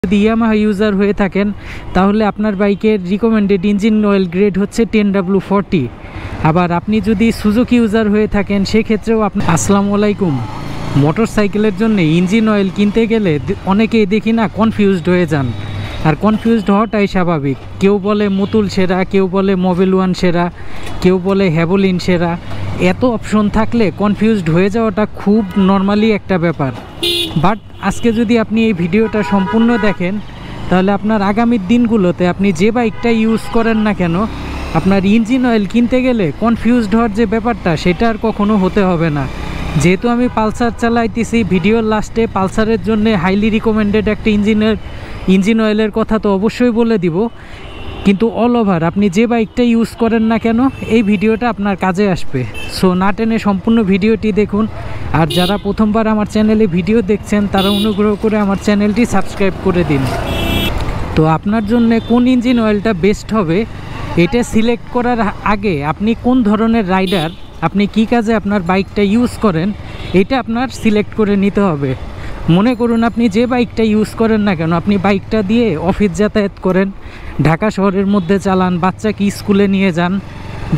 যদি Yamaha user হয়ে থাকেন তাহলে আপনার বাইকের রিকমেন্ডেড ইঞ্জিন অয়েল গ্রেড হচ্ছে 10W40। আবার আপনি যদি সুজুকি ইউজার হয়ে থাকেন সেক্ষেত্রেও আপনি আসসালামু আলাইকুম। মোটর সাইকেলের জন্য ইঞ্জিন অয়েল কিনতে গেলে অনেকেই দেখি না কনফিউজড হয়ে যান, আর কনফিউজড হওয়াটাই স্বাভাবিক। কেউ বলে মুতুল সেরা, কেউ বলে মোবিল ওয়ান সেরা, কেউ বলে হ্যাভোলিন সেরা। এত অপশন থাকলে কনফিউজড হয়ে যাওয়াটা খুব নর্মালি একটা ব্যাপার। বাট আজকে যদি আপনি এই ভিডিওটা সম্পূর্ণ দেখেন তাহলে আপনার আগামীর দিনগুলোতে আপনি যে বাইকটা ইউজ করেন না কেন আপনার ইঞ্জিন অয়েল কিনতে গেলে কনফিউজড হওয়ার যে ব্যাপারটা সেটা আর কখনো হতে হবে না। যেহেতু আমি পালসার চালাইতেছি, ভিডিওর লাস্টে পালসারের জন্য হাইলি রিকমেন্ডেড একটা ইঞ্জিন অয়েলের কথা তো অবশ্যই বলে দিব, কিন্তু অল ওভার আপনি যে বাইকটা ইউজ করেন না কেন এই ভিডিওটা আপনার কাজে আসবে। সো না টেনে সম্পূর্ণ ভিডিওটি দেখুন। আর যারা প্রথমবার আমার চ্যানেলে ভিডিও দেখছেন তারা অনুগ্রহ করে আমার চ্যানেলটি সাবস্ক্রাইব করে দিন। তো আপনার জন্য কোন ইঞ্জিন অয়েলটা বেস্ট হবে এটা সিলেক্ট করার আগে আপনি কোন ধরনের রাইডার, আপনি কি কাজে আপনার বাইকটা ইউজ করেন এটা আপনার সিলেক্ট করে নিতে হবে। মনে করুন আপনি যে বাইকটা ইউজ করেন না কেন, আপনি বাইকটা দিয়ে অফিস যাতায়াত করেন, ঢাকা শহরের মধ্যে চালান, বাচ্চাকে স্কুলে নিয়ে যান।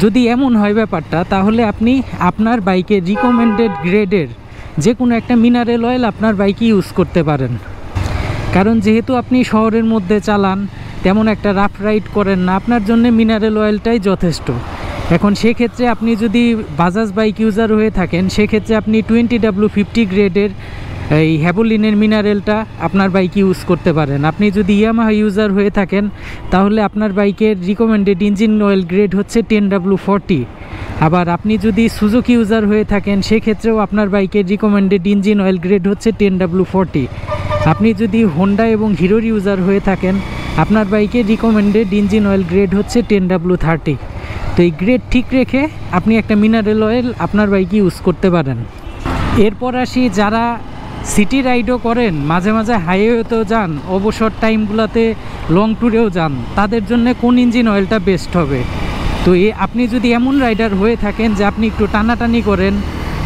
যদি এমন হয় ব্যাপারটা তাহলে আপনি আপনার বাইকের রিকমেন্ডেড গ্রেডের যে কোনো একটা মিনারেল অয়েল আপনার বাইকে ইউজ করতে পারেন। কারণ যেহেতু আপনি শহরের মধ্যে চালান, তেমন একটা রাফ রাইড করেন না, আপনার জন্য মিনারেল অয়েলটাই যথেষ্ট। এখন সেক্ষেত্রে আপনি যদি বাজাজ বাইক ইউজার হয়ে থাকেন সেক্ষেত্রে আপনি 20W50 গ্রেডের এই হ্যাভোলিনের মিনারেলটা আপনার বাইকে ইউজ করতে পারেন। আপনি যদি ইয়ামাহা ইউজার হয়ে থাকেন তাহলে আপনার বাইকের রিকমেন্ডেড ইঞ্জিন অয়েল গ্রেড হচ্ছে 10W40। আবার আপনি যদি সুজুকি ইউজার হয়ে থাকেন সেক্ষেত্রেও আপনার বাইকের রিকমেন্ডেড ইঞ্জিন অয়েল গ্রেড হচ্ছে 10W40। আপনি যদি হোন্ডা এবং হিরোর ইউজার হয়ে থাকেন আপনার বাইকের রিকমেন্ডেড ইঞ্জিন অয়েল গ্রেড হচ্ছে 10W30। তো এই গ্রেড ঠিক রেখে আপনি একটা মিনারেল অয়েল আপনার বাইকে ইউজ করতে পারেন। এরপর আসি যারা সিটি রাইডও করেন, মাঝে মাঝে হাইওয়েতেও যান, অবসর টাইমগুলোতে লং ট্যুরেও যান, তাদের জন্য কোন ইঞ্জিন অয়েলটা বেস্ট হবে। তো আপনি যদি এমন রাইডার হয়ে থাকেন যে আপনি একটু টানাটানি করেন,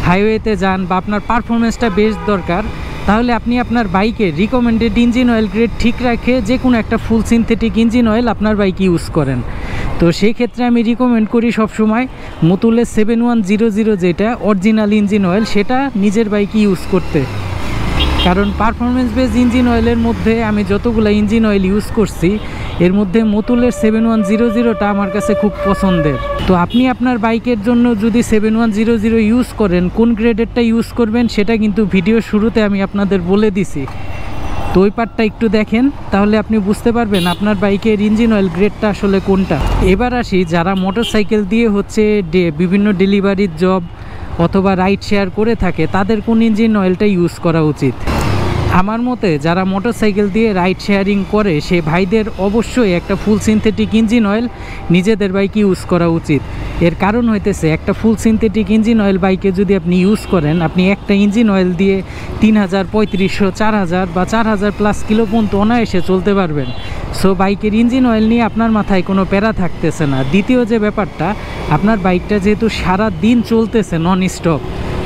হাইওয়েতে যান বা আপনার পারফরমেন্সটা বেশ দরকার, তাহলে আপনি আপনার বাইকের রিকমেন্ডেড ইঞ্জিন অয়েল গ্রেড ঠিক রাখে যে কোনো একটা ফুল সিনথেটিক ইঞ্জিন অয়েল আপনার বাইকে ইউজ করেন। তো সেই ক্ষেত্রে আমি রিকমেন্ড করি সবসময় মুতুলের 7100 যেটা অরিজিনাল ইঞ্জিন অয়েল সেটা নিজের বাইকে ইউজ করতে। কারণ পারফরমেন্স বেস ইঞ্জিন অয়েলের মধ্যে আমি যতগুলো ইঞ্জিন অয়েল ইউজ করছি এর মধ্যে মুতুলের 7100টা আমার কাছে খুব পছন্দের। তো আপনি আপনার বাইকের জন্য যদি 7100 ইউজ করেন, কোন গ্রেডেরটা ইউজ করবেন সেটা কিন্তু ভিডিও শুরুতে আমি আপনাদের বলে দিছি। তো ওই পার্টটা একটু দেখেন তাহলে আপনি বুঝতে পারবেন আপনার বাইকের ইঞ্জিন অয়েল গ্রেডটা আসলে কোনটা। এবার আসি যারা মোটর সাইকেল দিয়ে হচ্ছে বিভিন্ন ডেলিভারির জব অথবা রাইড শেয়ার করে থাকে তাদের কোন ইঞ্জিন অয়েলটা ইউজ করা উচিত। আমার মতে যারা মোটর সাইকেল দিয়ে রাইড শেয়ারিং করে সে ভাইদের অবশ্যই একটা ফুল সিনথেটিক ইঞ্জিন অয়েল নিজেদের বাইকে ইউজ করা উচিত। এর কারণ হইতেছে একটা ফুল সিনথেটিক ইঞ্জিন অয়েল বাইকে যদি আপনি ইউজ করেন, আপনি একটা ইঞ্জিন অয়েল দিয়ে 3000, 3500, 4000 বা 4000+ কিলো পর্যন্ত অনায়াসে চলতে পারবেন। সো বাইকের ইঞ্জিন অয়েল নিয়ে আপনার মাথায় কোনো প্যারা থাকতেছে না। দ্বিতীয় যে ব্যাপারটা, আপনার বাইকটা যেহেতু সারা দিন চলতেছে নন স্টপ,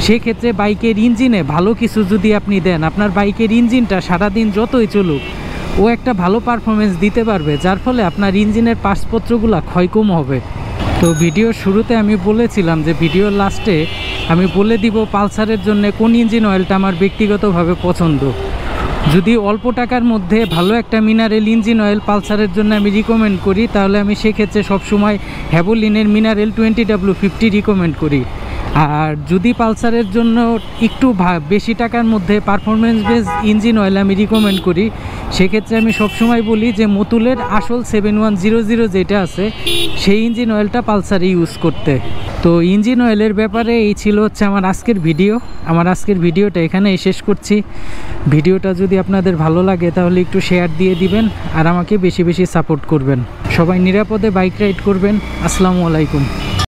সেক্ষেত্রে বাইকের ইঞ্জিনে ভালো কিছু যদি আপনি দেন, আপনার বাইকের ইঞ্জিনটা সারাদিন যতই চলুক ও একটা ভালো পারফরমেন্স দিতে পারবে, যার ফলে আপনার ইঞ্জিনের পার্টসপত্রগুলো ক্ষয় কম হবে। তো ভিডিওর শুরুতে আমি বলেছিলাম যে ভিডিওর লাস্টে আমি বলে দিব পালসারের জন্য কোন ইঞ্জিন অয়েলটা আমার ব্যক্তিগতভাবে পছন্দ। যদি অল্প টাকার মধ্যে ভালো একটা মিনারেল ইঞ্জিন অয়েল পালসারের জন্য আমি রিকমেন্ড করি তাহলে আমি সেক্ষেত্রে সবসময় হ্যাভোলিনের মিনারেল 20W50 রিকমেন্ড করি। আর যদি পালসারের জন্য একটু বেশি টাকার মধ্যে পারফরমেন্স বেস ইঞ্জিন অয়েল আমি রিকমেন্ড করি, সেক্ষেত্রে আমি সবসময় বলি যে মুতুলের আসল 7100 যেটা আছে সেই ইঞ্জিন অয়েলটা পালসারে ইউজ করতে। তো ইঞ্জিন অয়েলের ব্যাপারে এই ছিল হচ্ছে আমার আজকের ভিডিও। আমার আজকের ভিডিওটা এখানেই শেষ করছি। ভিডিওটা যদি আপনাদের ভালো লাগে তাহলে একটু শেয়ার দিয়ে দিবেন আর আমাকে বেশি বেশি সাপোর্ট করবেন। সবাই নিরাপদে বাইক রাইড করবেন। আসসালামু আলাইকুম।